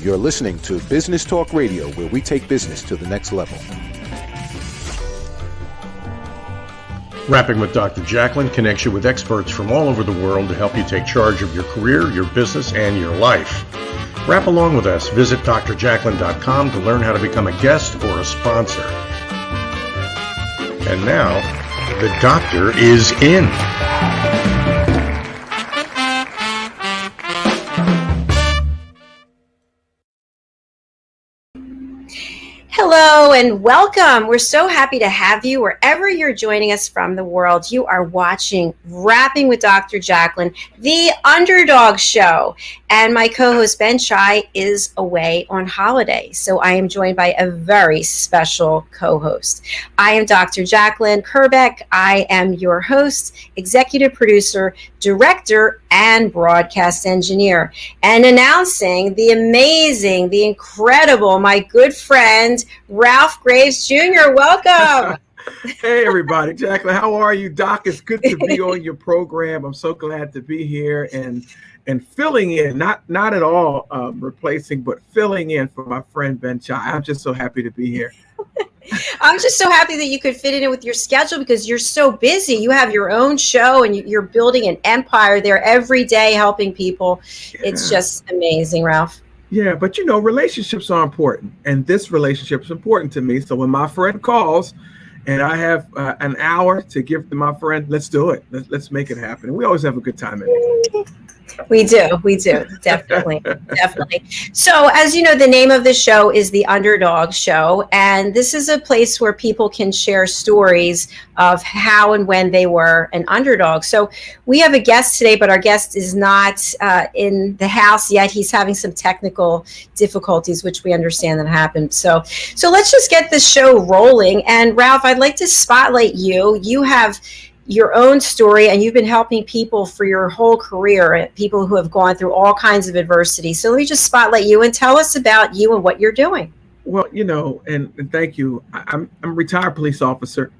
You're listening to Business Talk Radio, where we take business to the next level. Rapping with Dr. Jacalyn connects you with experts from all over the world to help you take charge of your career, your business, and your life. Rap along with us. Visit drjacalyn.com to learn how to become a guest or a sponsor. And now, the doctor is in. Hello and welcome. We're so happy to have you wherever you're joining us from the world. You are watching Rapping with Dr. Jacalyn, the Underdog Show. And my co-host Ben Chai is away on holiday. So I am joined by a very special co-host. I am Dr. Jacalyn Kerbeck. I am your host, executive producer, director, and broadcast engineer. And announcing the amazing, the incredible, my good friend, Ralph Graves Jr. Welcome. Hey, everybody. Jacalyn, how are you? Doc, it's good to be on your program. I'm so glad to be here and filling in, not at all replacing, but filling in for my friend Ben Chai. I'm just so happy to be here. I'm just so happy that you could fit it in with your schedule because you're so busy. You have your own show and you're building an empire there every day helping people. Yeah. It's just amazing, Ralph. Yeah, but relationships are important, and this relationship is important to me. So when my friend calls and I have an hour to give to my friend, let's do it. Let's make it happen. And we always have a good time in it. We do. Definitely. So as you know, the name of the show is the Underdog Show. And this is a place where people can share stories of how and when they were an underdog. So we have a guest today, but our guest is not in the house yet. He's having some technical difficulties, which we understand that happened. So let's just get this show rolling. And Ralph, I'd like to spotlight you. You have your own story, and you've been helping people for your whole career, people who have gone through all kinds of adversity. So let me just spotlight you and tell us about you and what you're doing. Well, and thank you. I'm a retired police officer.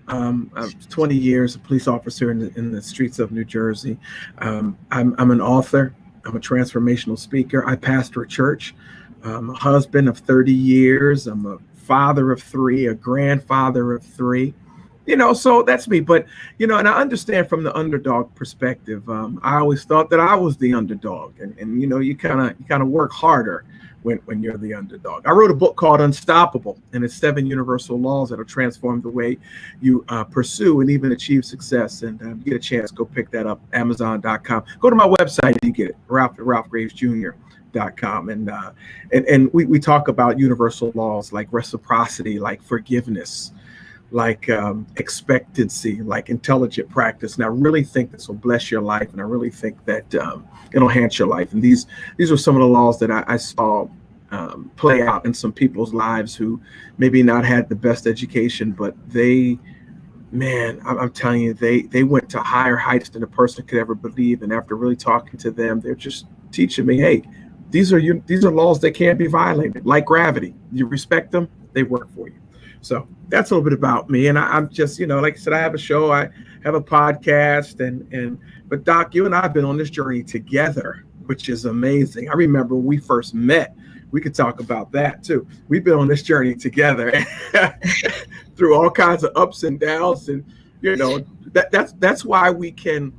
20 years a police officer in the streets of New Jersey. I'm an author. I'm a transformational speaker. I pastor a church. I'm a husband of 30 years. I'm a father of 3, a grandfather of 3. So that's me. But, and I understand from the underdog perspective. I always thought that I was the underdog. And you kind of work harder when you're the underdog. I wrote a book called Unstoppable, and it's 7 universal laws that'll transform the way you pursue and even achieve success. And you get a chance, go pick that up, Amazon.com. Go to my website and you get it, RalphGravesJr.com. And we talk about universal laws like reciprocity, like forgiveness, like expectancy, like intelligent practice. And I really think this will bless your life. And I really think that it'll enhance your life. And these are some of the laws that I saw play out in some people's lives who maybe not had the best education, but I'm telling you, they went to higher heights than a person could ever believe. And after really talking to them, they're just teaching me, hey, these are laws that can't be violated, like gravity. You respect them, they work for you. So that's a little bit about me. And I'm just, like I said, I have a show, I have a podcast, but Doc, you and I have been on this journey together, which is amazing. I remember when we first met. We could talk about that too. We've been on this journey together through all kinds of ups and downs. And, that's why we can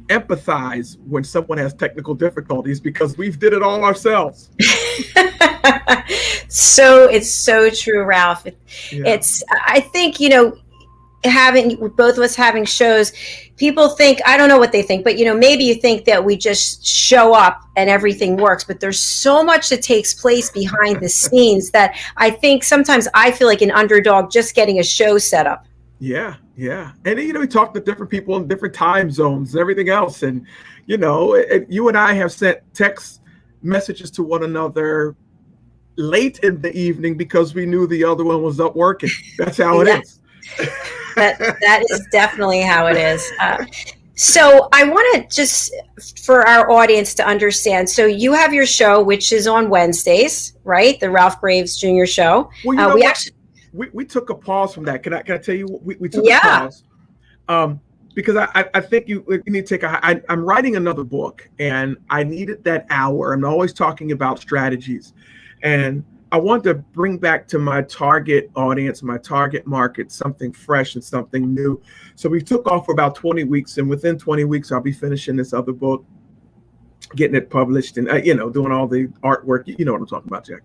empathize when someone has technical difficulties, because we've did it all ourselves. So it's so true, Ralph. It's, I think, having both of us having shows, people think, I don't know what they think, but maybe you think that we just show up and everything works, but there's so much that takes place behind the scenes that I think sometimes I feel like an underdog just getting a show set up. Yeah. And we talk to different people in different time zones and everything else. And you and I have sent text messages to one another late in the evening because we knew the other one was up working. That's how it is. That is definitely how it is. So I want to just, for our audience to understand, so you have your show, which is on Wednesdays, right? The Ralph Graves Jr. Show. Well, we took a pause from that. Can I tell you, we took a pause. because I think you need to take I'm writing another book, and I needed that hour. I'm always talking about strategies, and I want to bring back to my target audience, my target market, something fresh and something new. So we took off for about 20 weeks, and within 20 weeks, I'll be finishing this other book, getting it published, and doing all the artwork. You know what I'm talking about, Jack.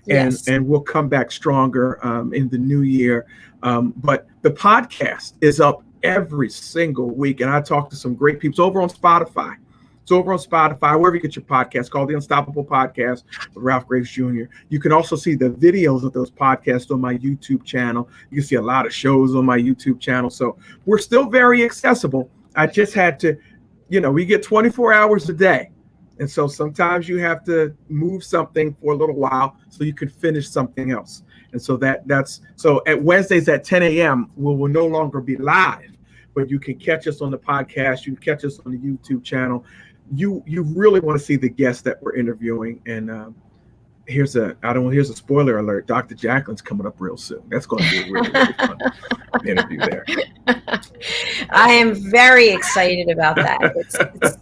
Yes. And we'll come back stronger in the new year. But the podcast is up every single week, and I talk to some great people. It's over on Spotify. It's over on Spotify, wherever you get your podcast, called The Unstoppable Podcast with Ralph Graves Jr. You can also see the videos of those podcasts on my YouTube channel. You can see a lot of shows on my YouTube channel. So we're still very accessible. I just had to, we get 24 hours a day. And so sometimes you have to move something for a little while so you can finish something else. And so that's so at Wednesdays at 10 a.m. we will no longer be live, but you can catch us on the podcast. You can catch us on the YouTube channel. You really want to see the guests that we're interviewing. And here's a spoiler alert. Dr. Jacalyn's coming up real soon. That's going to be a really, really fun interview there. I am very excited about that.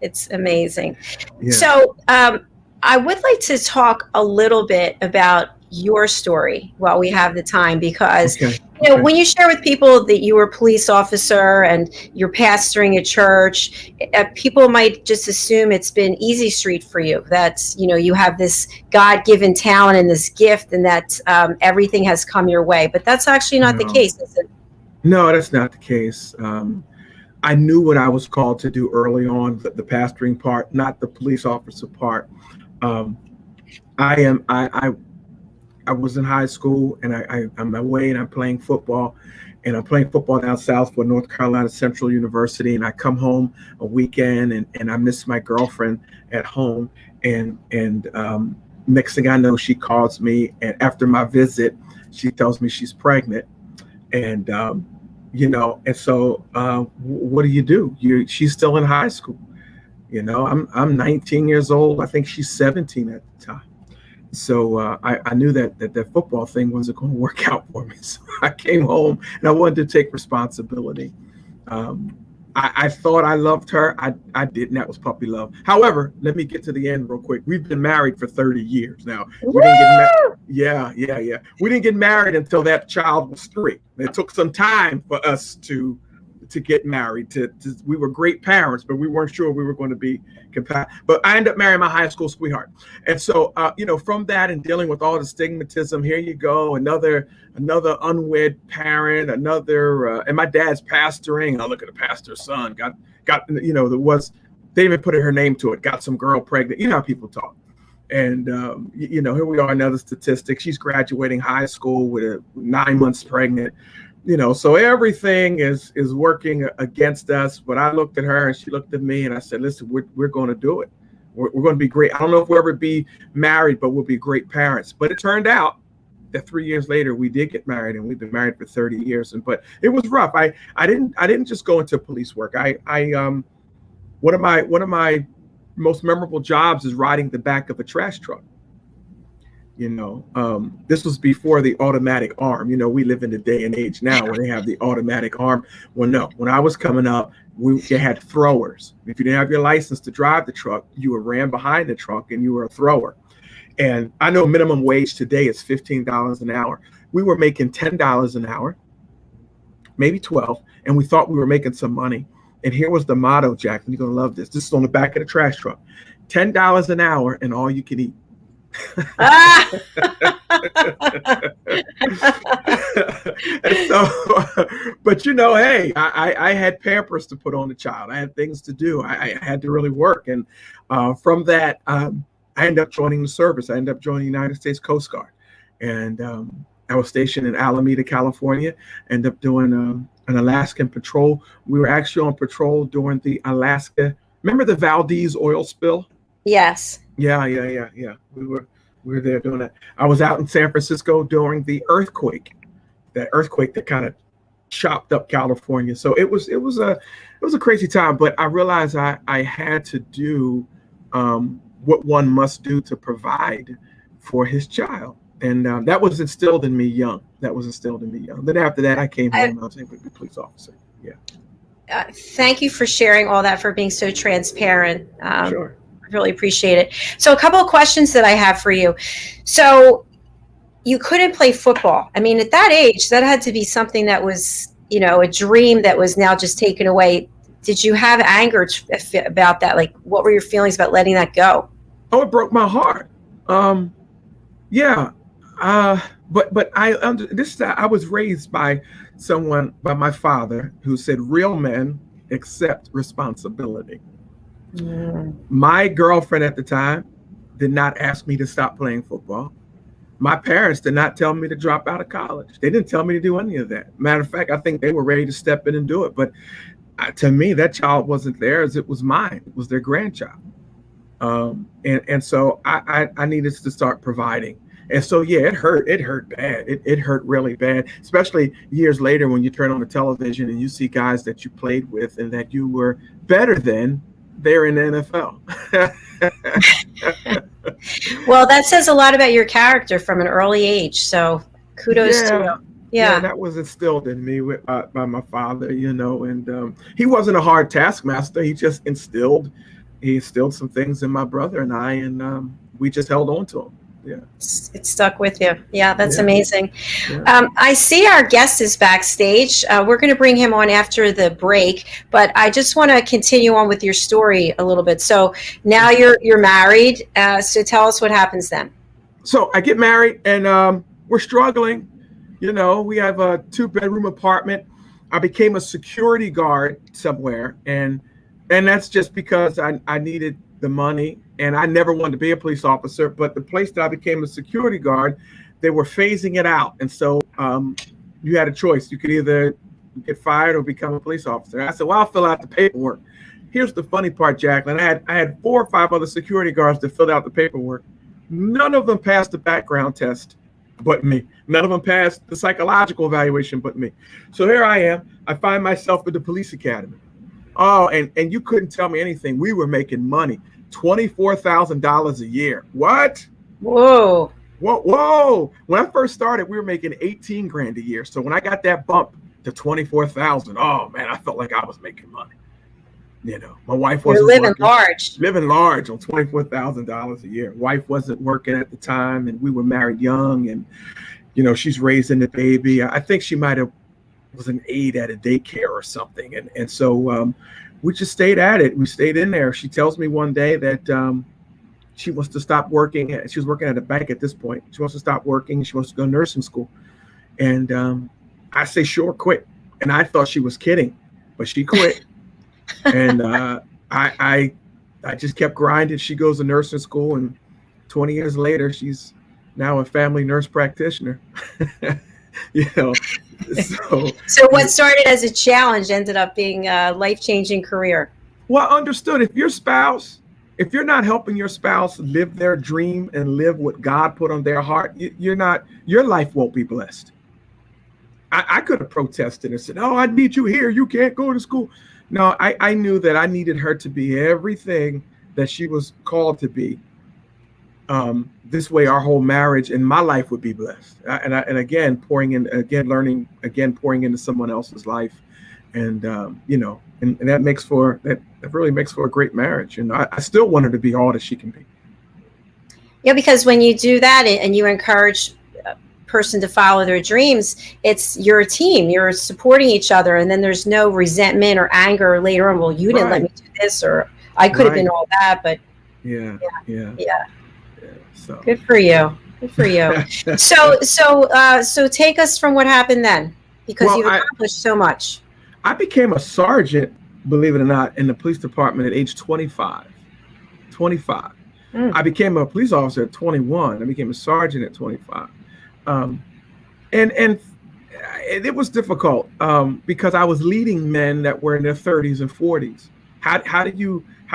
It's amazing. Yeah. So I would like to talk a little bit about your story while we have the time, because when you share with people that you were a police officer and you're pastoring a church, people might just assume it's been easy street for you. That's, you have this God-given talent and this gift, and that everything has come your way. But that's actually not the case, is it? No, that's not the case. I knew what I was called to do early on, the pastoring part, not the police officer part. I was in high school, and I'm away, and I'm playing football, and I'm playing football down south for North Carolina Central University. And I come home a weekend, and I miss my girlfriend at home. And next thing I know, she calls me, and after my visit, she tells me she's pregnant. And and so what do? She's still in high school. I'm 19 years old. I think she's 17 at the time. So I knew that football thing wasn't going to work out for me. So I came home, and I wanted to take responsibility. I thought I loved her. I didn't. That was puppy love. However, let me get to the end real quick. We've been married for 30 years now. We didn't get yeah. We didn't get married until that child was 3. It took some time for us to get married. We were great parents, but we weren't sure we were going to be compatible. But I ended up marrying my high school sweetheart. And so, from that and dealing with all the stigmatism, here you go, another unwed parent, and my dad's pastoring. I look at the pastor's son, got they even put her name to it, got some girl pregnant. You know how people talk. And, here we are, another statistic. She's graduating high school with 9 months pregnant. So everything is working against us. But I looked at her, and she looked at me, and I said, listen, we're going to do it. We're going to be great. I don't know if we'll ever be married, but we'll be great parents. But it turned out that 3 years later, we did get married, and we've been married for 30 years. But it was rough. I didn't just go into police work. One of my most memorable jobs is riding the back of a trash truck. This was before the automatic arm. We live in the day and age now where they have the automatic arm. Well, no, when I was coming up, they had throwers. If you didn't have your license to drive the truck, you were ran behind the truck and you were a thrower. And I know minimum wage today is $15 an hour. We were making $10 an hour, maybe 12, and we thought we were making some money. And here was the motto, Jack, and you're going to love this. This is on the back of the trash truck. $10 an hour and all you can eat. And so, but hey, I had Pampers to put on the child. I had things to do. I had to really work. And from that, I ended up joining the service. I ended up joining the United States Coast Guard. And I was stationed in Alameda, California. Ended up doing an Alaskan patrol. We were actually on patrol during the Alaska. Remember the Valdez oil spill? Yes. Yeah. We were there doing that. I was out in San Francisco during the earthquake. That earthquake that kind of chopped up California. So it was a crazy time. But I realized I had to do what one must do to provide for his child, and that was instilled in me young. Then after that, I came home. I was able to be a police officer. Yeah. Thank you for sharing all that, for being so transparent. Sure. I really appreciate it. So a couple of questions that I have for you. So you couldn't play football. I mean, at that age, that had to be something that was, a dream that was now just taken away. Did you have anger about that? Like, what were your feelings about letting that go? Oh, it broke my heart. Yeah. But I was raised by my father, who said, real men accept responsibility. My girlfriend at the time did not ask me to stop playing football. My parents did not tell me to drop out of college. They didn't tell me to do any of that. Matter of fact, I think they were ready to step in and do it. But to me, that child wasn't theirs. It was mine. It was their grandchild. And so I needed to start providing. And so, yeah, it hurt. It hurt bad. It hurt really bad, especially years later when you turn on the television and you see guys that you played with and that you were better than, they're in the NFL. Well, that says a lot about your character from an early age. So kudos to you. Yeah, that was instilled in me by my father, and he wasn't a hard taskmaster. He just instilled some things in my brother and I, and we just held on to him. Yeah, it stuck with you. Yeah, that's amazing. Yeah. I see our guest is backstage. We're going to bring him on after the break, but I just want to continue on with your story a little bit. So now you're married. So tell us what happens then. So I get married, and we're struggling. We have a 2-bedroom apartment. I became a security guard somewhere, and that's just because I needed the money, and I never wanted to be a police officer. But the place that I became a security guard, they were phasing it out, and so you had a choice. You could either get fired or become a police officer. And I said, well, I'll fill out the paperwork. Here's the funny part, Jacalyn. I had 4 or 5 other security guards that filled out the paperwork. None of them passed the background test but me. None of them passed the psychological evaluation but me. So here I am. I find myself at the police academy. Oh, and you couldn't tell me anything. We were making money, $24,000 a year. What? Whoa. Whoa. When I first started, we were making 18 grand a year. So when I got that bump to 24,000, oh man, I felt like I was making money. My wife wasn't living large. Living large on $24,000 a year. Wife wasn't working at the time, and we were married young, and she's raising the baby. I think she might have was an aide at a daycare or something, and so we just stayed at it. We stayed in there. She tells me one day that she wants to stop working. She was working at a bank at this point. She wants to stop working. She wants to go to nursing school, and I say, sure, quit. And I thought she was kidding, but she quit. And I just kept grinding. She goes to nursing school, and 20 years later, she's now a family nurse practitioner. So what started as a challenge ended up being a life-changing career. Well, understood. If you're not helping your spouse live their dream and live what God put on their heart, your life won't be blessed. I could have protested and said, oh, I need you here. You can't go to school. No, I knew that I needed her to be everything that she was called to be. This way, our whole marriage and my life would be blessed. And again, pouring into someone else's life, and and that really makes for a great marriage. And I still want her to be all that she can be. Yeah, because when you do that and you encourage a person to follow their dreams, you're a team. You're supporting each other, and then there's no resentment or anger later on. Well, you didn't let me do this, or I could have been all that, but yeah. So good for you. So take us from what happened then, because you've accomplished so much. I became a sergeant, believe it or not, in the police department at age 25. I became a police officer at 21. I became a sergeant at 25. And it was difficult because I was leading men that were in their 30s and 40s. How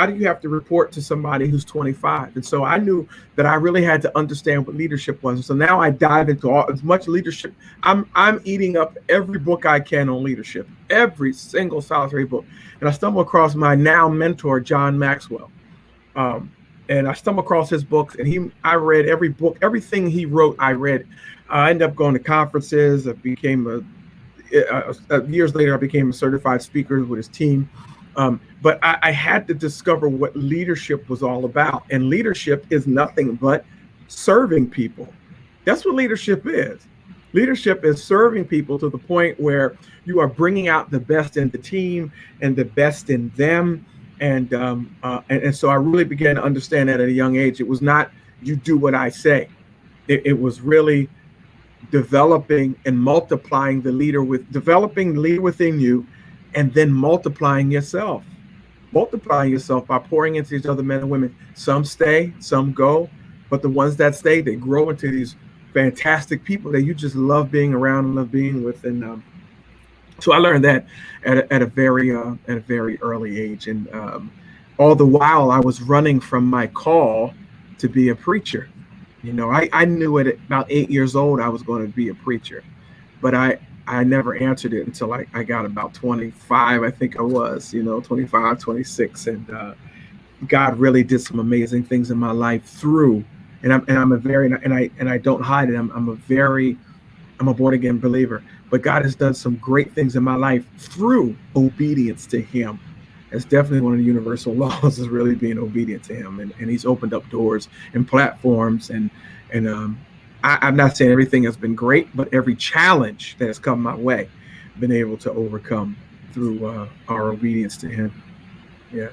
do you have to report to somebody who's 25? And so I knew that I really had to understand what leadership was. And so now I dive into as much leadership. I'm eating up every book I can on leadership, every single solitary book. And I stumble across my now mentor, John Maxwell. And I stumbled across his books, and I read every book, everything he wrote, I read. I ended up going to conferences. I became years later, I became a certified speaker with his team. But I had to discover what leadership was all about. And leadership is nothing but serving people. That's what leadership is. Leadership is serving people to the point where you are bringing out the best in the team and the best in them. And so I really began to understand that at a young age. It was not you do what I say. It was really developing and multiplying developing the leader within you, and then multiplying yourself by pouring into these other men and women. Some stay, some go, but the ones that stay, they grow into these fantastic people that you just love being around and love being with. And so I learned that at a very early age. And all the while I was running from my call to be a preacher. You know, I knew at about 8 years old I was going to be a preacher, but I never answered it until I got about 25, I think I was, 25, 26. And God really did some amazing things in my life through, and I don't hide it. I'm a born again believer, but God has done some great things in my life through obedience to him. It's definitely one of the universal laws, is really being obedient to him. And he's opened up doors and platforms. And I'm not saying everything has been great, but every challenge that has come my way, been able to overcome through our obedience to him. Yeah.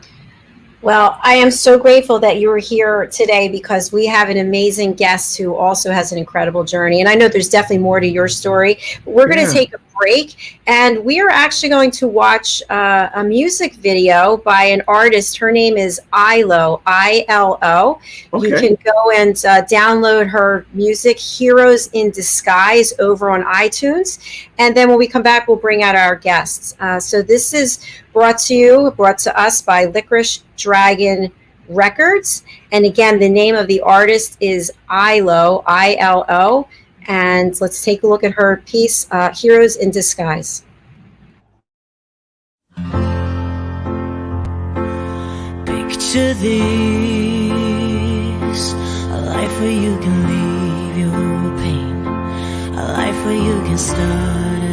Well, I am so grateful that you were here today, because we have an amazing guest who also has an incredible journey. And I know there's definitely more to your story. But we're going to take a break, and we are actually going to watch a music video by an artist. Her name is ILO, ILO. Okay. You can go and download her music, Heroes in Disguise, over on iTunes. And then when we come back, we'll bring out our guests. So this is brought to us by Licorice Dragon Records. And again, the name of the artist is ILO, ILO. And let's take a look at her piece, Heroes in Disguise. Picture this, a life where you can leave your pain, a life where you can start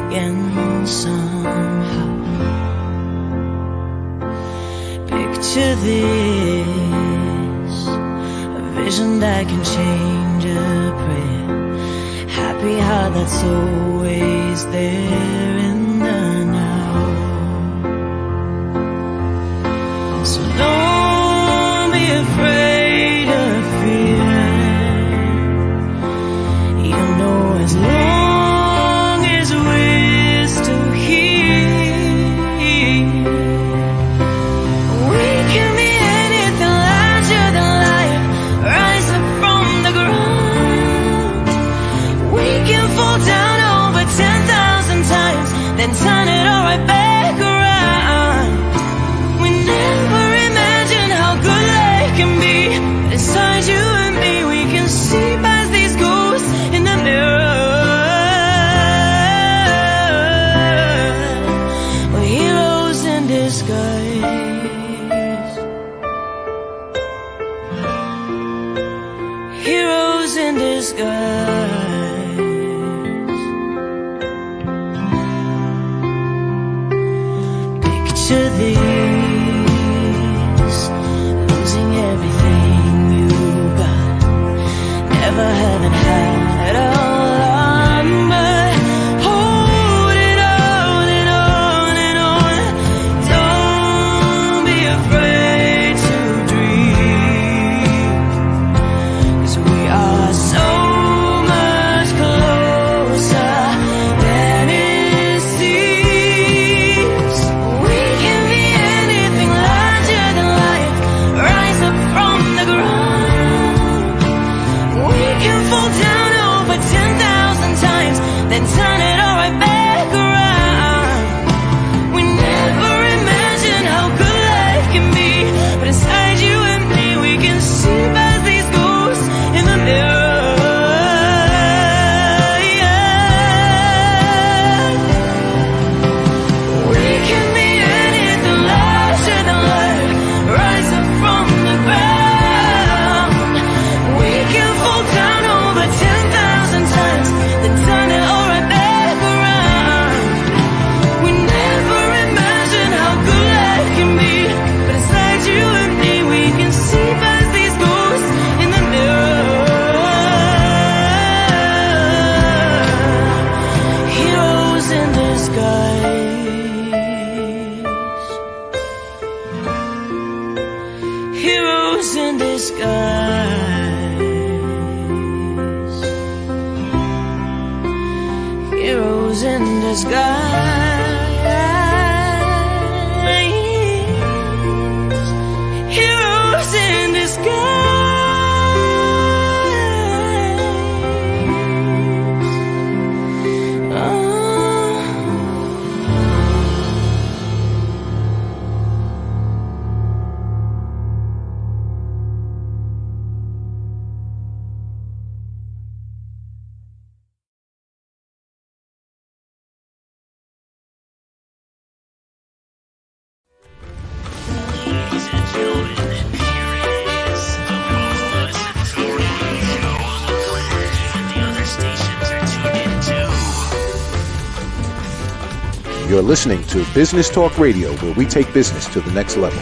again somehow. Picture this, a vision that can change a prayer. Happy heart that's always there in the now. So don't be afraid of fear. You know, as long as we're still here, we can be anything larger than life. Rise up from the ground. We can fall down over 10,000 times, then turn it all right back around. We never imagined how good life can be, but inside you and me, we can see past these ghosts in the mirror. We're heroes in disguise. Heroes in disguise. Picture this, losing everything you got, never having had a lot, but holding on and on and on. Don't be afraid to dream, 'cause we are so much closer than it seems. We can be Heroes in disguise. Heroes in disguise. Heroes in disguise. You're listening to Business Talk Radio, where we take business to the next level.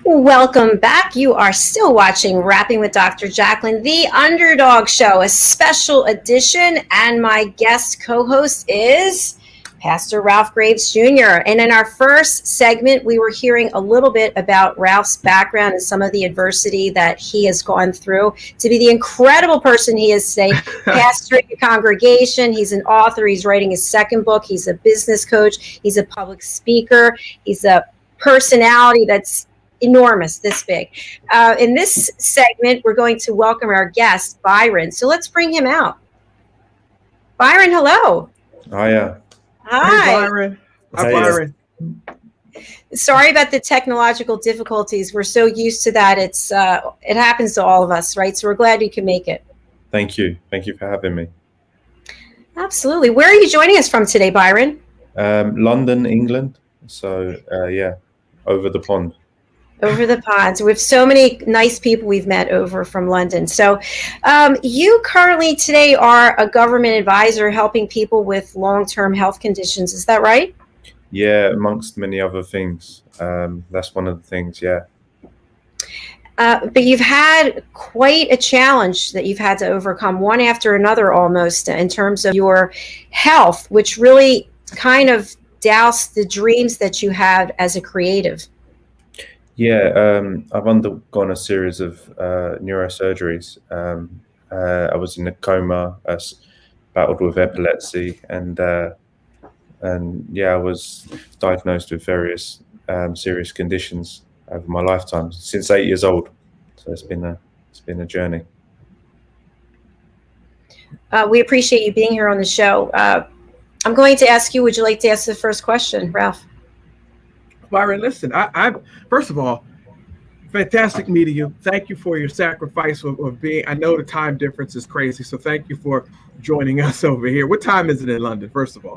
Welcome back. You are still watching Rapping with Dr. Jacalyn, the Underdog Show, a special edition, and my guest co-host is Pastor Ralph Graves Jr. And in our first segment, we were hearing a little bit about Ralph's background and some of the adversity that he has gone through to be the incredible person he is today, pastoring a congregation. He's an author. He's writing his second book. He's a business coach. He's a public speaker. He's a personality that's enormous, this big. In this segment, we're going to welcome our guest, Byron. So let's bring him out. Byron, hello. Hiya. Hi. Hey, Byron. Hi, Byron. Sorry about the technological difficulties. We're so used to that. It happens to all of us, right? So we're glad you can make it. Thank you. Thank you for having me. Absolutely. Where are you joining us from today, Byron? London, England. So, yeah, over the pond. Over the pond. So we have so many nice people we've met over from London. So you currently today are a government advisor helping people with long-term health conditions. Is that right? Yeah, amongst many other things. That's one of the things, yeah. But you've had quite a challenge that you've had to overcome, one after another almost, in terms of your health, which really kind of doused the dreams that you had as a creative. Yeah, I've undergone a series of neurosurgeries. I was in a coma, battled with epilepsy, and yeah, I was diagnosed with various serious conditions over my lifetime since 8 years old. So it's been a journey. We appreciate you being here on the show. I'm going to ask you, would you like to ask the first question, Ralph? Byron, listen, I first of all, fantastic meeting you. Thank you for your sacrifice of being, I know the time difference is crazy, so thank you for joining us over here. What time is it in London, first of all?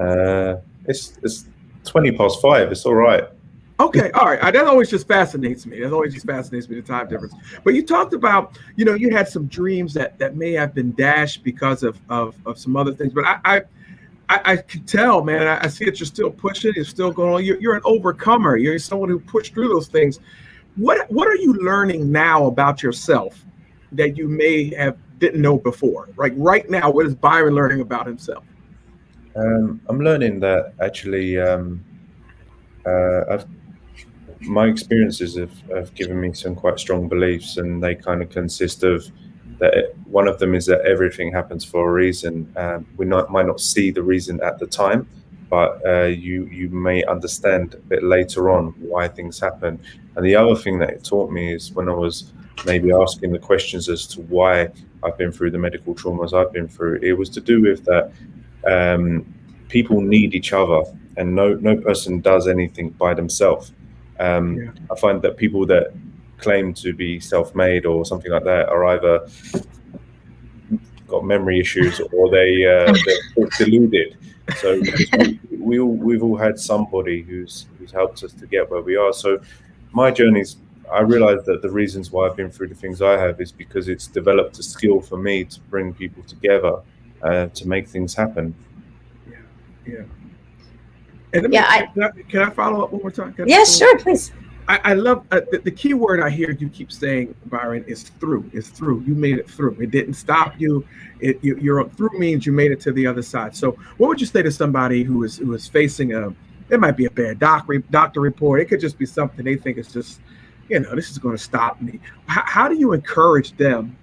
It's 20 past 5. It's all right. Okay, all right. That always just fascinates me. The time difference. But you talked about, you had some dreams that may have been dashed because of some other things. But I can tell, man. I see that you're still pushing. You're still going on. You're an overcomer. You're someone who pushed through those things. What are you learning now about yourself that you may have didn't know before? Like right now, what is Byron learning about himself? I'm learning that actually, my experiences have given me some quite strong beliefs, and they kind of consist of that. One of them is that everything happens for a reason. We might not see the reason at the time, but you may understand a bit later on why things happen. And the other thing that it taught me is when I was maybe asking the questions as to why I've been through the medical traumas I've been through, it was to do with that people need each other, and no person does anything by themselves. I find that people that claim to be self-made or something like that are either got memory issues or they're deluded. So we've all had somebody who's helped us to get where we are. So my journeys, I realized that the reasons why I've been through the things I have is because it's developed a skill for me to bring people together to make things happen. Yeah. And can I follow up one more time? Yes, sure, please. I love the key word I hear you keep saying, Byron, is through. It's through. You made it through. It didn't stop you. You're through means you made it to the other side. So what would you say to somebody who is facing a There might be a bad doctor report. It could just be something they think is just, this is going to stop me. How do you encourage them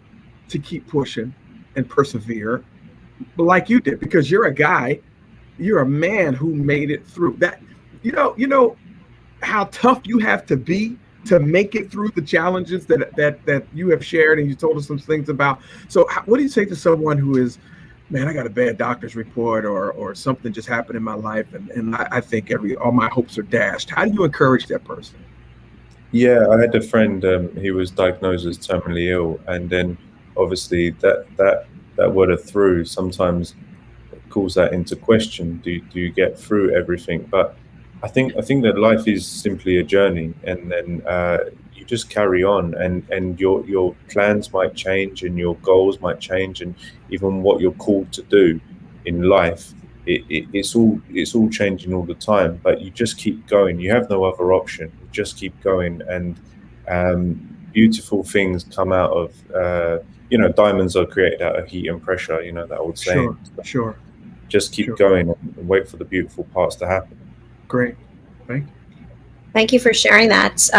to keep pushing and persevere like you did? Because you're a guy, you're a man who made it through that. You know how tough you have to be to make it through the challenges that you have shared and you told us some things about. So what do you say to someone who is, man, I got a bad doctor's report or something just happened in my life and I think all my hopes are dashed. How do you encourage that person? Yeah, I had a friend, he was diagnosed as terminally ill, and then obviously that word of through sometimes calls that into question. Do you get through everything? But I think that life is simply a journey, and then you just carry on, and your plans might change, and your goals might change, and even what you're called to do in life, it's all changing all the time. But you just keep going. You have no other option. You just keep going, and beautiful things come out of. Diamonds are created out of heat and pressure. That old saying. Sure. Just keep going and wait for the beautiful parts to happen. Great. Thank you. Thank you for sharing that.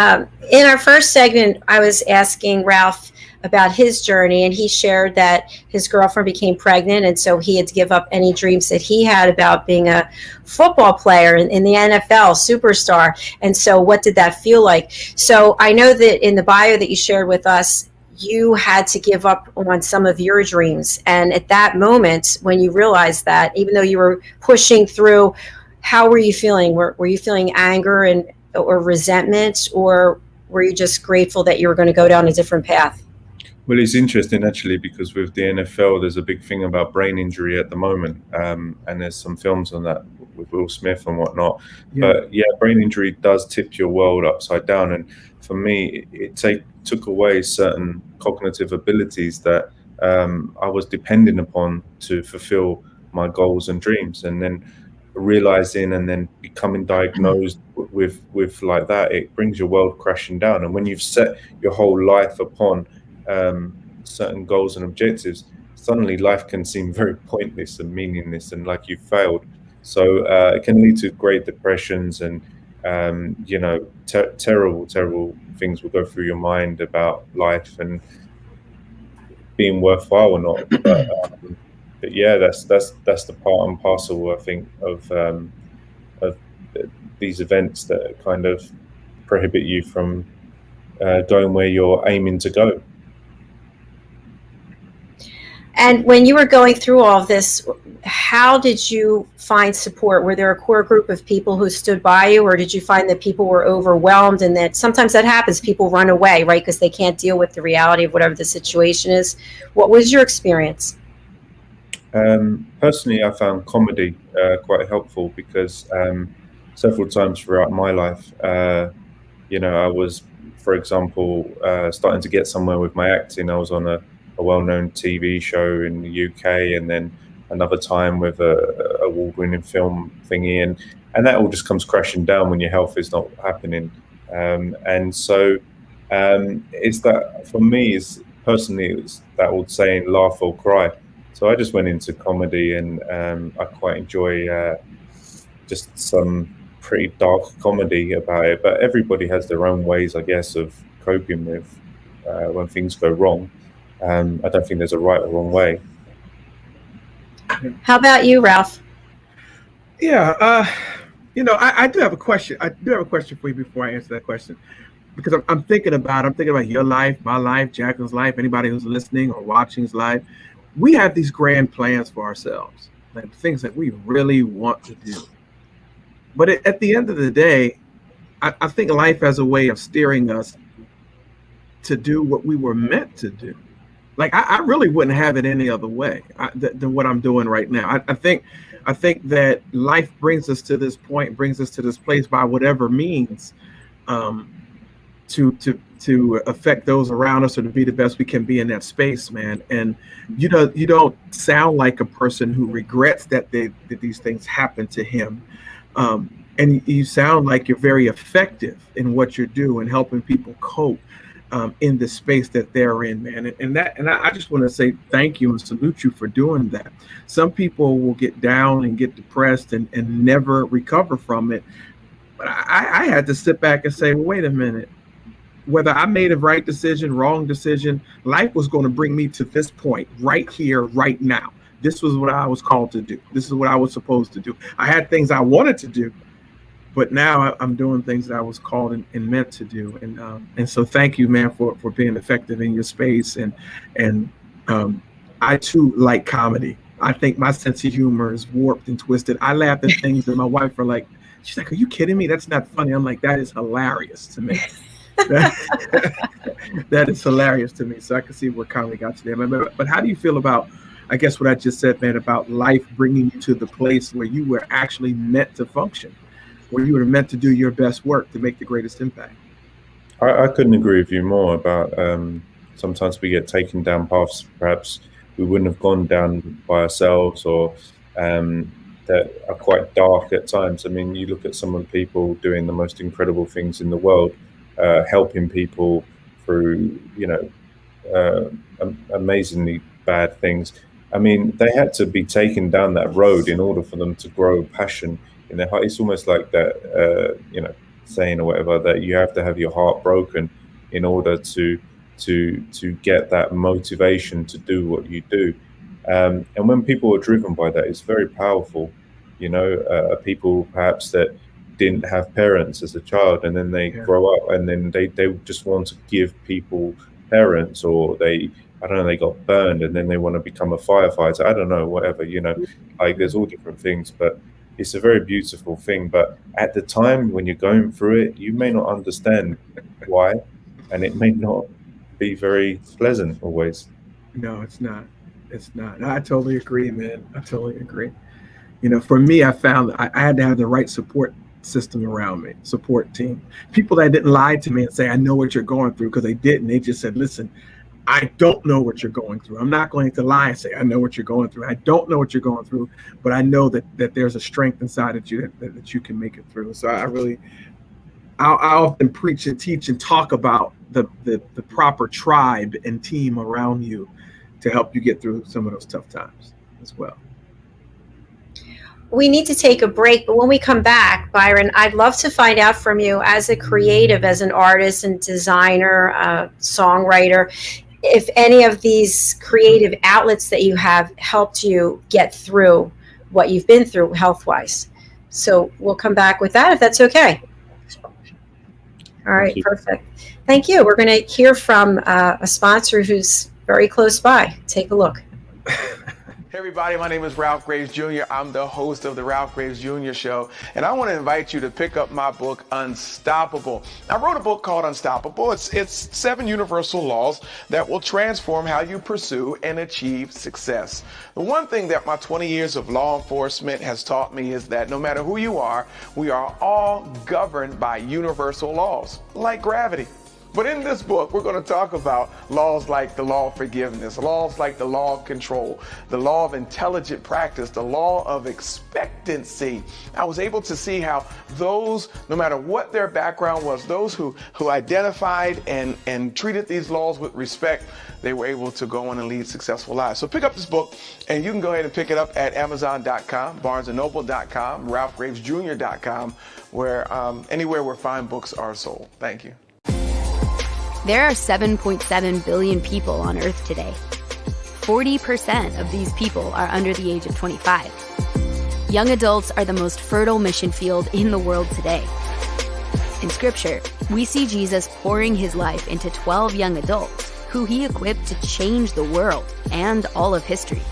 In our first segment, I was asking Ralph about his journey, and he shared that his girlfriend became pregnant, and so he had to give up any dreams that he had about being a football player in the NFL superstar. And so what did that feel like? So I know that in the bio that you shared with us, you had to give up on some of your dreams. And at that moment, when you realized that, even though you were pushing through, how were you feeling? Were you feeling anger or resentment, or were you just grateful that you were going to go down a different path? Well, it's interesting actually, because with the NFL, there's a big thing about brain injury at the moment, and there's some films on that with Will Smith and whatnot. Yeah. But yeah, brain injury does tip your world upside down, and for me, it took away certain cognitive abilities that I was depending upon to fulfill my goals and dreams, and then realizing and then becoming diagnosed with like that, it brings your world crashing down. And when you've set your whole life upon certain goals and objectives, suddenly life can seem very pointless and meaningless and like you've failed. So it can lead to great depressions and terrible things will go through your mind about life and being worthwhile or not. But yeah, that's the part and parcel, I think, of these events that kind of prohibit you from going where you're aiming to go. And when you were going through all of this, how did you find support? Were there a core group of people who stood by you, or did you find that people were overwhelmed and that sometimes that happens, people run away, right, because they can't deal with the reality of whatever the situation is? What was your experience? Personally, I found comedy quite helpful because several times throughout my life, I was, for example, starting to get somewhere with my acting. I was on a well-known TV show in the UK, and then another time with a award-winning film thingy, and that all just comes crashing down when your health is not happening. And so it's that, for me, is personally, it's that old saying, laugh or cry. So I just went into comedy, and I quite enjoy just some pretty dark comedy about it. But everybody has their own ways, I guess, of coping with when things go wrong. I don't think there's a right or wrong way. How about you, Ralph? Yeah, I do have a question. I do have a question for you before I answer that question, because I'm thinking about your life, my life, Jacalyn's life, anybody who's listening or watching's life. We have these grand plans for ourselves, like things that we really want to do. But at the end of the day, I think life has a way of steering us to do what we were meant to do. Like I really wouldn't have it any other way than what I'm doing right now. I think that life brings us to this point, brings us to this place by whatever means, to affect those around us or to be the best we can be in that space, man. And you don't sound like a person who regrets that these things happen to him. And you sound like you're very effective in what you do and helping people cope. in the space that they're in, man. And I just want to say thank you and salute you for doing that. Some people will get down and get depressed and never recover from it. But I had to sit back and say, wait a minute, whether I made a right decision, wrong decision, life was going to bring me to this point right here, right now. This was what I was called to do. This is what I was supposed to do. I had things I wanted to do, but now I'm doing things that I was called and meant to do. And so thank you, man, for being effective in your space. And I too like comedy. I think my sense of humor is warped and twisted. I laugh at things that my wife are like, she's like, are you kidding me? That's not funny. I'm like, that is hilarious to me. That is hilarious to me. So I can see where comedy got you there. But how do you feel about, I guess what I just said, man, about life bringing you to the place where you were actually meant to function, where you were meant to do your best work to make the greatest impact? I couldn't agree with you more about sometimes we get taken down paths perhaps we wouldn't have gone down by ourselves, or that are quite dark at times. I mean, you look at some of the people doing the most incredible things in the world, helping people through, amazingly bad things. I mean, they had to be taken down that road in order for them to grow passion in their heart. It's almost like that, saying or whatever, that you have to have your heart broken in order to get that motivation to do what you do. And when people are driven by that, it's very powerful. People perhaps that didn't have parents as a child, and then they grow up and then they just want to give people parents, or they got burned and then they want to become a firefighter. I don't know, whatever, like there's all different things, but it's a very beautiful thing. But at the time when you're going through it, you may not understand why, and it may not be very pleasant always. No, it's not. It's not. I totally agree, man. I totally agree. For me, I found I had to have the right support system around me, support team, people that didn't lie to me and say, I know what you're going through, because they didn't. They just said, listen, I don't know what you're going through. I'm not going to lie and say, I know what you're going through. I don't know what you're going through, but I know that there's a strength inside of you that you can make it through. So I often preach and teach and talk about the proper tribe and team around you to help you get through some of those tough times as well. We need to take a break, but when we come back, Byron, I'd love to find out from you as a creative, as an artist and designer, songwriter, if any of these creative outlets that you have helped you get through what you've been through health-wise. So we'll come back with that, if that's okay. All right, perfect. Thank you. We're going to hear from a sponsor who's very close by. Take a look. Hey everybody, my name is Ralph Graves Jr. I'm the host of the Ralph Graves Jr. Show, and I want to invite you to pick up my book, Unstoppable. I wrote a book called Unstoppable. It's 7 universal laws that will transform how you pursue and achieve success. The one thing that my 20 years of law enforcement has taught me is that no matter who you are, we are all governed by universal laws, like gravity. But in this book, we're going to talk about laws like the law of forgiveness, laws like the law of control, the law of intelligent practice, the law of expectancy. I was able to see how those, no matter what their background was, those who identified and treated these laws with respect, they were able to go on and lead successful lives. So pick up this book, and you can go ahead and pick it up at Amazon.com, BarnesandNoble.com, RalphGravesJr.com, where anywhere where fine books are sold. Thank you. There are 7.7 billion people on Earth today. 40% of these people are under the age of 25. Young adults are the most fertile mission field in the world today. In Scripture, we see Jesus pouring his life into 12 young adults who he equipped to change the world and all of history.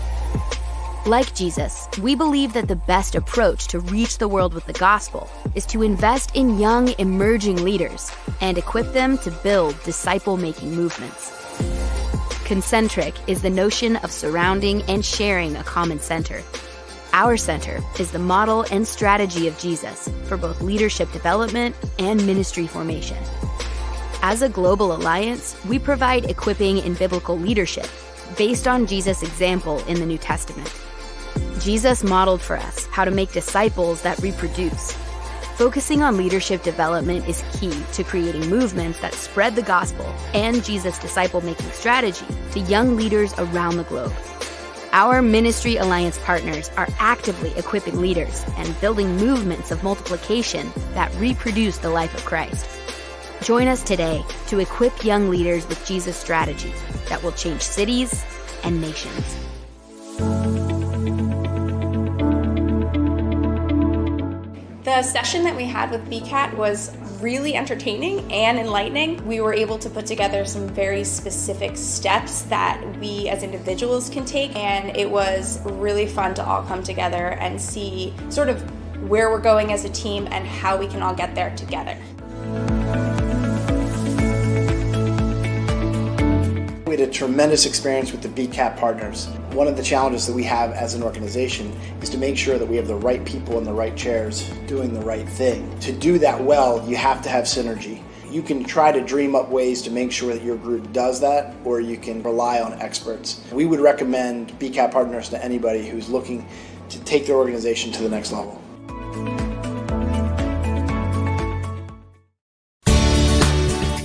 Like Jesus, we believe that the best approach to reach the world with the gospel is to invest in young, emerging leaders and equip them to build disciple-making movements. Concentric is the notion of surrounding and sharing a common center. Our center is the model and strategy of Jesus for both leadership development and ministry formation. As a global alliance, we provide equipping in biblical leadership based on Jesus' example in the New Testament. Jesus modeled for us how to make disciples that reproduce. Focusing on leadership development is key to creating movements that spread the gospel and Jesus' disciple-making strategy to young leaders around the globe. Our Ministry Alliance partners are actively equipping leaders and building movements of multiplication that reproduce the life of Christ. Join us today to equip young leaders with Jesus' strategy that will change cities and nations. The session that we had with BCAT was really entertaining and enlightening. We were able to put together some very specific steps that we as individuals can take, and it was really fun to all come together and see sort of where we're going as a team and how we can all get there together. We had a tremendous experience with the BCAT partners. One of the challenges that we have as an organization is to make sure that we have the right people in the right chairs doing the right thing. To do that well, you have to have synergy. You can try to dream up ways to make sure that your group does that, or you can rely on experts. We would recommend BCAT partners to anybody who's looking to take their organization to the next level.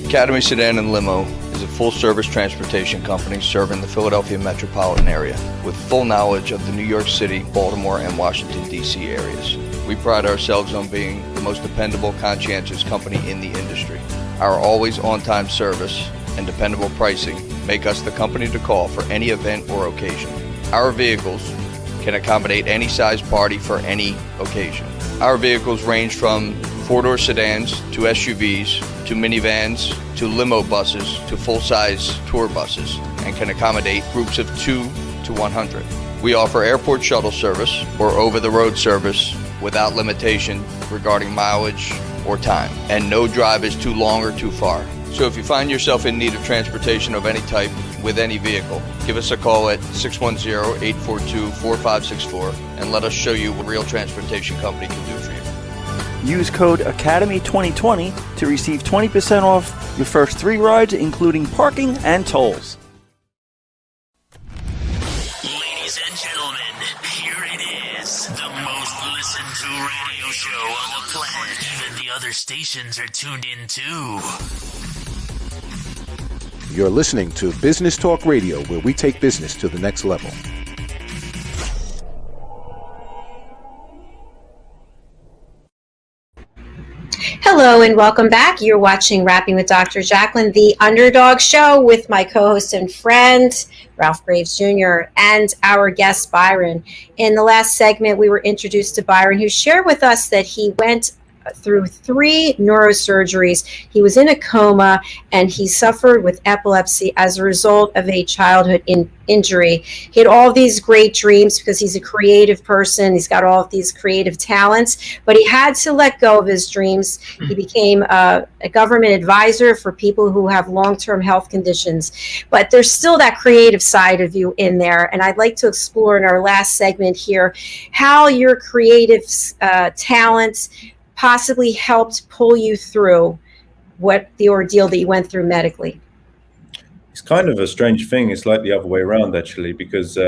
Academy Sedan and Limo is a full-service transportation company serving the Philadelphia metropolitan area with full knowledge of the New York City, Baltimore, and Washington, D.C. areas. We pride ourselves on being the most dependable, conscientious company in the industry. Our always on-time service and dependable pricing make us the company to call for any event or occasion. Our vehicles can accommodate any size party for any occasion. Our vehicles range from four-door sedans to SUVs to minivans to limo buses to full-size tour buses and can accommodate groups of 2 to 100. We offer airport shuttle service or over-the-road service without limitation regarding mileage or time, and no drive is too long or too far. So if you find yourself in need of transportation of any type with any vehicle, give us a call at 610-842-4564 and let us show you what a real transportation company can do for you. Use code ACADEMY2020 to receive 20% off your first 3 rides, including parking and tolls. Ladies and gentlemen, here it is, the most listened to radio show on the planet. Even the other stations are tuned in too. You're listening to Business Talk Radio, where we take business to the next level. Hello and welcome back. You're watching Rapping with Dr. Jacalyn, the Underdog Show, with my co-host and friend, Ralph Graves Jr., and our guest, Byron. In the last segment, we were introduced to Byron, who shared with us that he went through 3 neurosurgeries. He was in a coma, and he suffered with epilepsy as a result of a childhood injury. He had all of these great dreams because he's a creative person. He's got all of these creative talents, but he had to let go of his dreams. He became a government advisor for people who have long-term health conditions, but there's still that creative side of you in there. And I'd like to explore in our last segment here how your creative talents possibly helped pull you through what the ordeal that you went through medically. It's kind of a strange thing. It's like the other way around, actually, because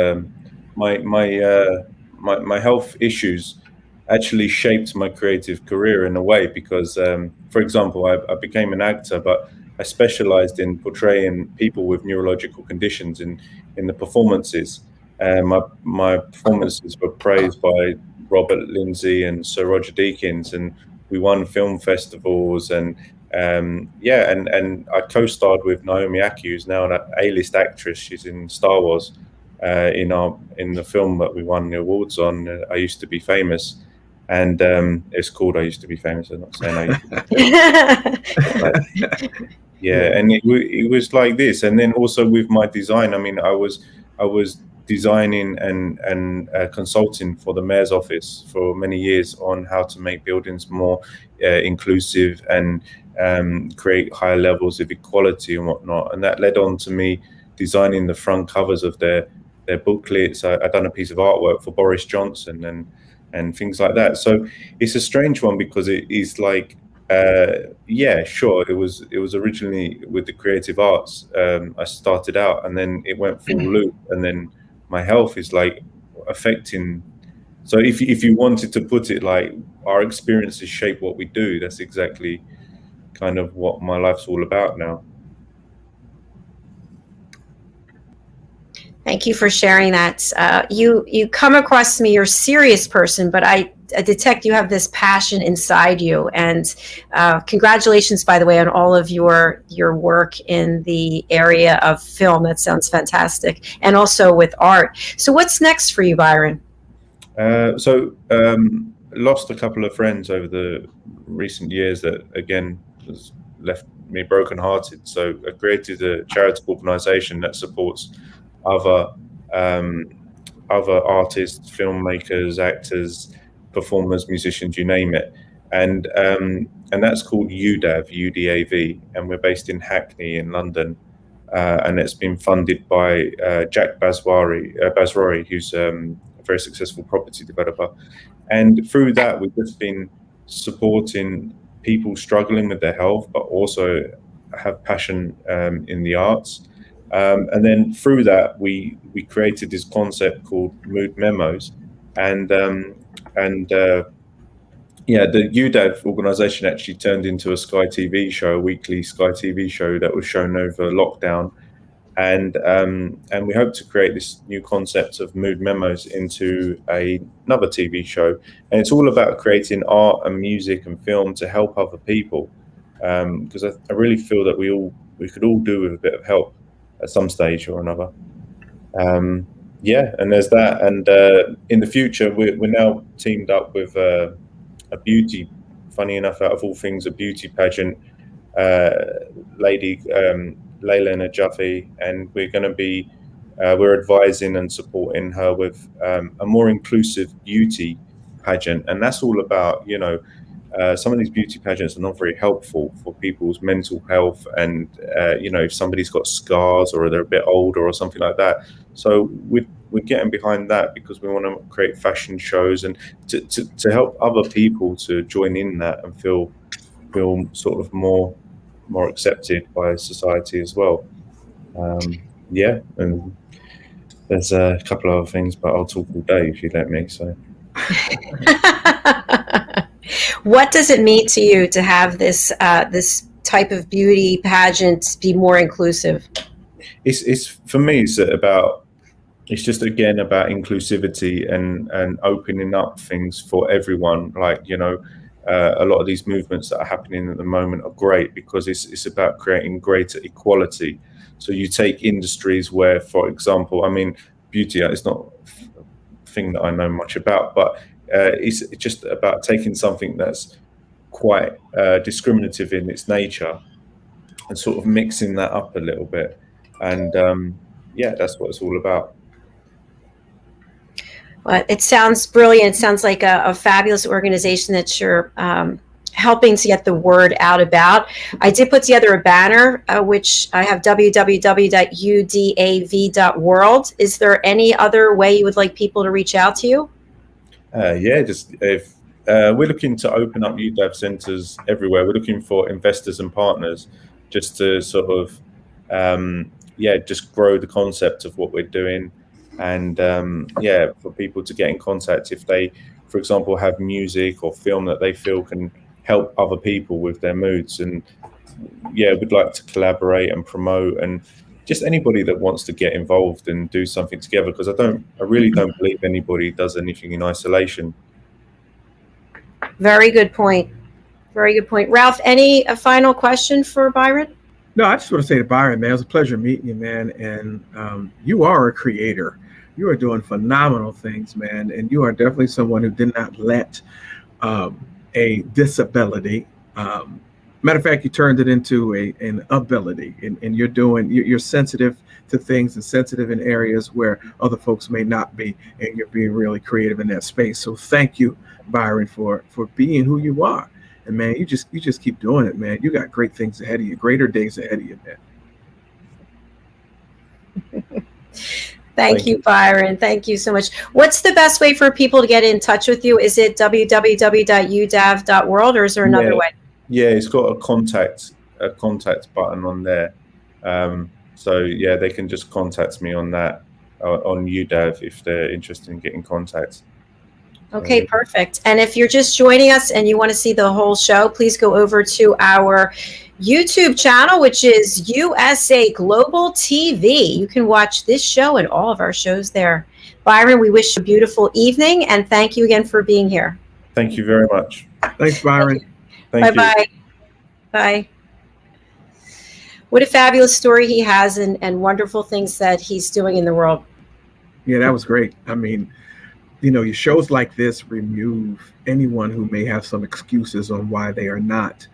my health issues actually shaped my creative career in a way. Because, for example, I became an actor, but I specialized in portraying people with neurological conditions in the performances. My performances were praised by Robert Lindsay and Sir Roger Deakins, and we won film festivals, and I co-starred with Naomi Ackie, who's now an A-list actress. She's in Star Wars, in the film that we won the awards on. I Used to Be Famous, and it's called I Used to Be Famous. I'm not saying I used to be famous. And it was like this. And then also with my design, I mean, I was designing and consulting for the mayor's office for many years on how to make buildings more inclusive and create higher levels of equality and whatnot. And that led on to me designing the front covers of their booklets. I'd done a piece of artwork for Boris Johnson and things like that. So it's a strange one because it is like, sure, it was originally with the creative arts. I started out, and then it went full loop, and then my health is like affecting. So if you wanted to put it like our experiences shape what we do. That's exactly kind of what my life's all about now. Thank you for sharing that. You come across to me, you're a serious person, but I detect you have this passion inside you. And congratulations, by the way, on all of your work in the area of film. That sounds fantastic. And also with art. So what's next for you, Byron? Lost a couple of friends over the recent years that, again, has left me brokenhearted. So I created a charitable organization that supports other artists, filmmakers, actors, performers, musicians, you name it, and that's called UDAV, UDAV, and we're based in Hackney in London, and it's been funded by Jack Basrori, who's a very successful property developer, and through that we've just been supporting people struggling with their health, but also have passion in the arts. And then through that, we created this concept called Mood Memos, and the UDAV organization actually turned into a Sky TV show, a weekly Sky TV show that was shown over lockdown, and we hope to create this new concept of Mood Memos into another TV show, and it's all about creating art and music and film to help other people, because I really feel that we could all do with a bit of help at some stage or another. And there's that. And in the future, we're now teamed up with a beauty, funny enough, out of all things, a beauty pageant lady, Layla Najafi, and we're going to be, we're advising and supporting her with a more inclusive beauty pageant. And that's all about, some of these beauty pageants are not very helpful for people's mental health, and if somebody's got scars or they're a bit older or something like that. So we're getting behind that because we want to create fashion shows and to help other people to join in that and feel sort of more accepted by society as well. And there's a couple of other things, but I'll talk all day if you let me. So. What does it mean to you to have this type of beauty pageant be more inclusive? It's for me. It's just again about inclusivity and opening up things for everyone. Like a lot of these movements that are happening at the moment are great because it's about creating greater equality. So you take industries where, for example, beauty is not a thing that I know much about, but it's just about taking something that's quite discriminative in its nature and sort of mixing that up a little bit. And that's what it's all about. Well, it sounds brilliant. It sounds like a fabulous organization that you're helping to get the word out about. I did put together a banner, which I have www.udav.world. Is there any other way you would like people to reach out to you? Just if we're looking to open up UDAV centers everywhere. We're looking for investors and partners just to sort of, just grow the concept of what we're doing. And for people to get in contact if they, for example, have music or film that they feel can help other people with their moods. And we'd like to collaborate and promote, and just anybody that wants to get involved and do something together, because I really don't believe anybody does anything in isolation. Very good point. Very good point. Ralph, a final question for Byron? No, I just want to say to Byron, man, it was a pleasure meeting you, man. And you are a creator. You are doing phenomenal things, man. And you are definitely someone who did not let a disability, matter of fact, you turned it into an ability, and you're sensitive to things and sensitive in areas where other folks may not be, and you're being really creative in that space. So thank you, Byron, for being who you are. And man, you just keep doing it, man. You got great things ahead of you, greater days ahead of you, man. Thank you, Byron. Thank you so much. What's the best way for people to get in touch with you? Is it www.udav.world, or is there another way? Yeah, it's got a contact button on there. They can just contact me on that, on UDAV, if they're interested in getting contact. Okay, perfect. And if you're just joining us and you want to see the whole show, please go over to our YouTube channel, which is USA Global TV. You can watch this show and all of our shows there. Byron, we wish you a beautiful evening, and thank you again for being here. Thank you very much. Thanks, Byron. Thank you. Bye-bye. Bye. What a fabulous story he has, and wonderful things that he's doing in the world. Yeah, that was great. I mean, your shows like this remove anyone who may have some excuses on why they are not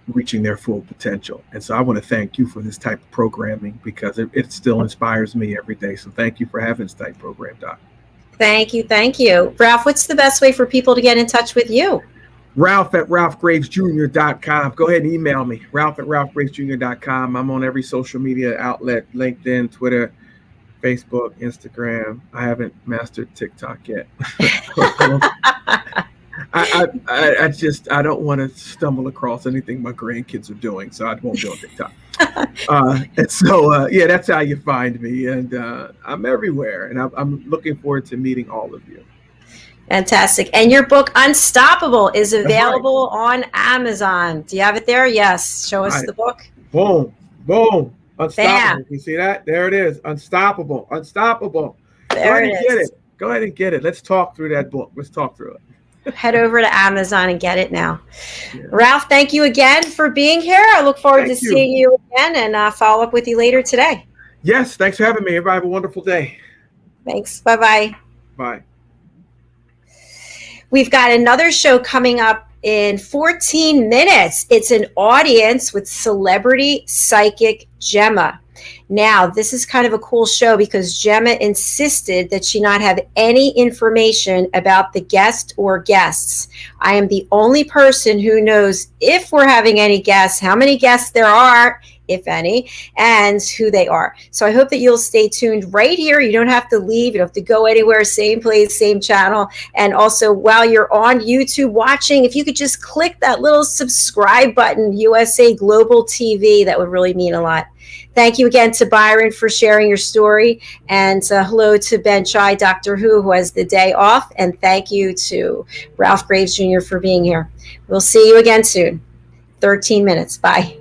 reaching their full potential. And so I want to thank you for this type of programming, because it still inspires me every day. So thank you for having this type of program, Doc. Thank you. Thank you. Ralph, what's the best way for people to get in touch with you? Ralph at ralphgravesjr.com. Go ahead and email me, Ralph at ralphgravesjr.com. I'm on every social media outlet, LinkedIn, Twitter, Facebook, Instagram. I haven't mastered TikTok yet. I don't want to stumble across anything my grandkids are doing, so I won't go on TikTok. And so, that's how you find me. And I'm everywhere, and I'm looking forward to meeting all of you. Fantastic. And your book, Unstoppable, is available on Amazon. Do you have it there? Yes. Show us the book. Boom, boom. Unstoppable. Bam. You see that? There it is. Unstoppable. Unstoppable. There it is. Go ahead and get it. Let's talk through that book. Let's talk through it. Head over to Amazon and get it now. Yeah. Ralph, thank you again for being here. I look forward to seeing you again, and follow up with you later today. Yes. Thanks for having me. Everybody have a wonderful day. Thanks. Bye-bye. Bye. We've got another show coming up in 14 minutes. It's an audience with celebrity psychic Gemma. Now, this is kind of a cool show because Gemma insisted that she not have any information about the guest or guests. I am the only person who knows if we're having any guests, how many guests there are, if any, and who they are. So I hope that you'll stay tuned right here. You don't have to leave. You don't have to go anywhere. Same place, same channel. And also, while you're on YouTube watching, if you could just click that little subscribe button, USA Global TV, that would really mean a lot. Thank you again to Byron for sharing your story. And hello to Ben Chai, Doctor Who has the day off. And thank you to Ralph Graves Jr. for being here. We'll see you again soon. 13 minutes. Bye.